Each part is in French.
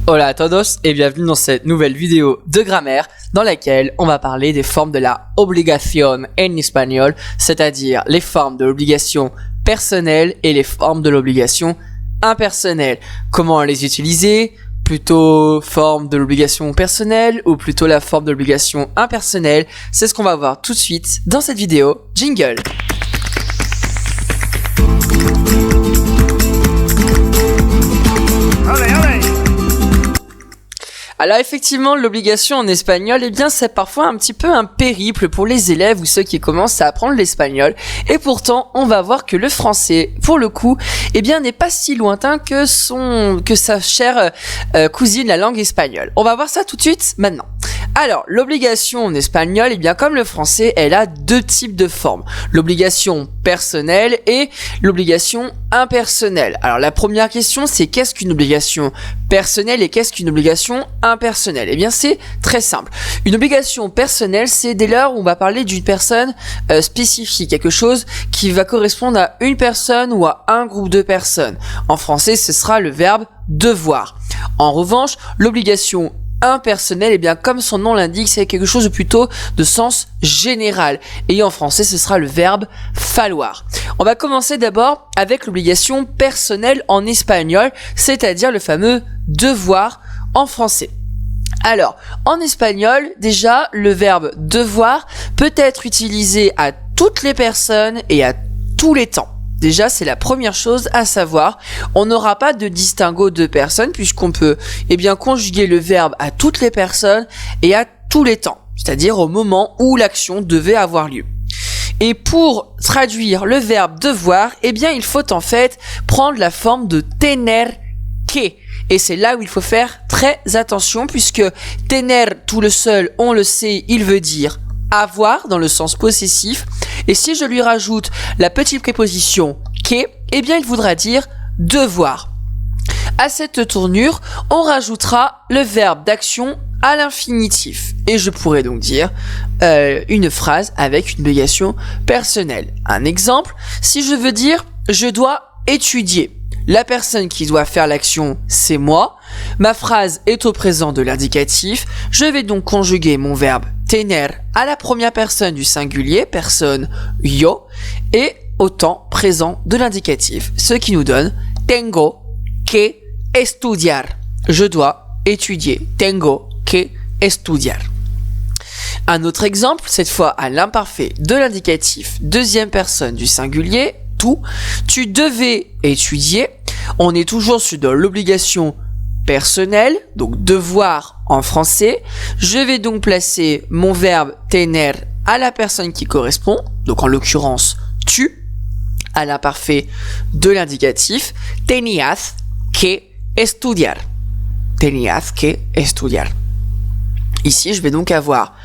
Hola a todos et bienvenue dans cette nouvelle vidéo de grammaire dans laquelle on va parler des formes de la obligación en espagnol, c'est-à-dire les formes de l'obligation personnelle et les formes de l'obligation impersonnelle. Comment les utiliser? Plutôt forme de l'obligation personnelle ou plutôt la forme de l'obligation impersonnelle? C'est ce qu'on va voir tout de suite dans cette vidéo. Jingle! Alors effectivement, l'obligation en espagnol, eh bien c'est parfois un petit peu un périple pour les élèves ou ceux qui commencent à apprendre l'espagnol. Et pourtant, on va voir que le français, pour le coup, eh bien n'est pas si lointain que sa chère cousine, la langue espagnole. On va voir ça tout de suite maintenant. Alors, l'obligation en espagnol, eh bien comme le français, elle a deux types de formes. L'obligation personnelle et l'obligation impersonnelle. Alors la première question, c'est qu'est-ce qu'une obligation personnelle et qu'est-ce qu'une obligation impersonnelle? Eh bien c'est très simple. Une obligation personnelle, c'est dès lors où on va parler d'une personne spécifique, quelque chose qui va correspondre à une personne ou à un groupe de personnes. En français, ce sera le verbe devoir. En revanche, l'obligation impersonnel, et bien comme son nom l'indique, c'est quelque chose de plutôt de sens général. Et en français, ce sera le verbe falloir. On va commencer d'abord avec l'obligation personnelle en espagnol, c'est-à-dire le fameux devoir en français. Alors, en espagnol, déjà, le verbe devoir peut être utilisé à toutes les personnes et à tous les temps. Déjà, c'est la première chose à savoir. On n'aura pas de distinguo de personnes puisqu'on peut, conjuguer le verbe à toutes les personnes et à tous les temps. C'est-à-dire au moment où l'action devait avoir lieu. Et pour traduire le verbe devoir, il faut en fait prendre la forme de tener que. Et c'est là où il faut faire très attention puisque tener tout le seul, on le sait, il veut dire avoir dans le sens possessif. Et si je lui rajoute la petite préposition que, il voudra dire devoir. À cette tournure, on rajoutera le verbe d'action à l'infinitif. Et je pourrais donc dire une phrase avec une obligation personnelle. Un exemple, si je veux dire je dois étudier. La personne qui doit faire l'action, c'est moi. Ma phrase est au présent de l'indicatif. Je vais donc conjuguer mon verbe tener à la première personne du singulier, personne yo, et au temps présent de l'indicatif. Ce qui nous donne tengo que estudiar. Je dois étudier. Tengo que estudiar. Un autre exemple, cette fois à l'imparfait de l'indicatif, deuxième personne du singulier, tout. Tu devais étudier. On est toujours sur de l'obligation personnelle, donc devoir en français. Je vais donc placer mon verbe tener à la personne qui correspond, donc en l'occurrence tu, à l'imparfait de l'indicatif. Tenías que estudiar. Tenías que estudiar. Ici, je vais donc avoir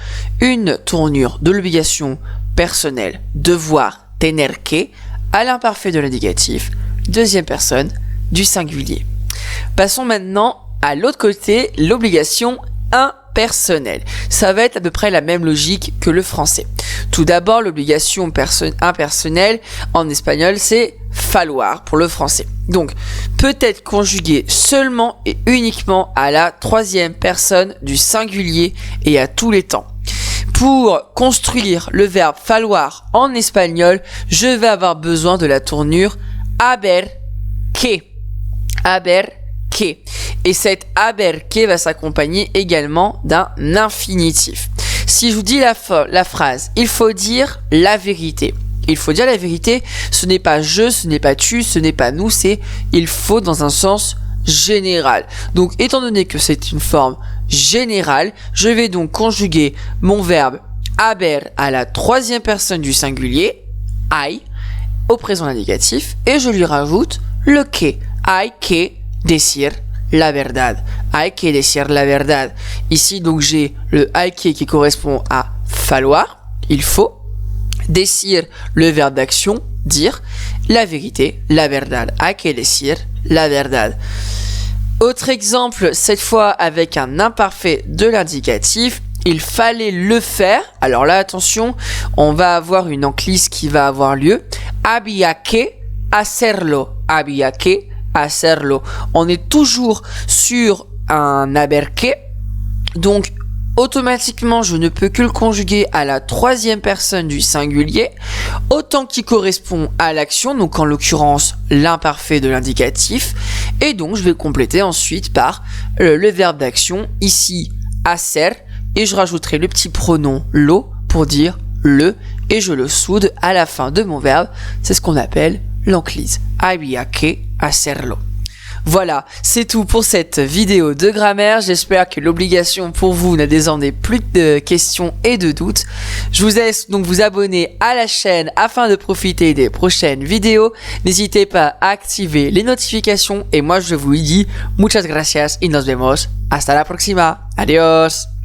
une tournure de l'obligation personnelle, devoir, tener que, à l'imparfait de l'indicatif, deuxième personne du singulier. Passons maintenant à l'autre côté, l'obligation impersonnelle. Ça va être à peu près la même logique que le français. Tout d'abord, l'obligation impersonnelle en espagnol, c'est falloir pour le français. Donc, peut être conjugué seulement et uniquement à la troisième personne du singulier et à tous les temps. Pour construire le verbe falloir en espagnol, je vais avoir besoin de la tournure haber que. Haber que. Et cette haber que va s'accompagner également d'un infinitif. Si je vous dis la phrase, il faut dire la vérité. Il faut dire la vérité, ce n'est pas je, ce n'est pas tu, ce n'est pas nous, c'est il faut dans un sens général. Donc, étant donné que c'est une forme générale, je vais donc conjuguer mon verbe haber à la troisième personne du singulier, hay, au présent indicatif, et je lui rajoute le que. Hay que decir la verdad. Hay que decir la verdad. Ici, donc, j'ai le hay que qui correspond à falloir, il faut. Decir, le verbe d'action, dire. La vérité, la verdad. Hay que decir la verdad. Autre exemple, cette fois avec un imparfait de l'indicatif, il fallait le faire. Alors là, attention, on va avoir une enclise qui va avoir lieu. Había que hacerlo. Había que hacerlo. On est toujours sur un haber que. Donc, automatiquement, je ne peux que le conjuguer à la troisième personne du singulier, autant qu'il correspond à l'action, donc en l'occurrence l'imparfait de l'indicatif, et donc je vais compléter ensuite par le verbe d'action, ici hacer, et je rajouterai le petit pronom lo pour dire le, et je le soude à la fin de mon verbe, c'est ce qu'on appelle l'enclise. Había que hacerlo. Voilà, c'est tout pour cette vidéo de grammaire. J'espère que l'obligation pour vous n'a désormais plus de questions et de doutes. Je vous laisse donc vous abonner à la chaîne afin de profiter des prochaines vidéos. N'hésitez pas à activer les notifications et moi je vous dis muchas gracias y nos vemos. Hasta la próxima. Adiós.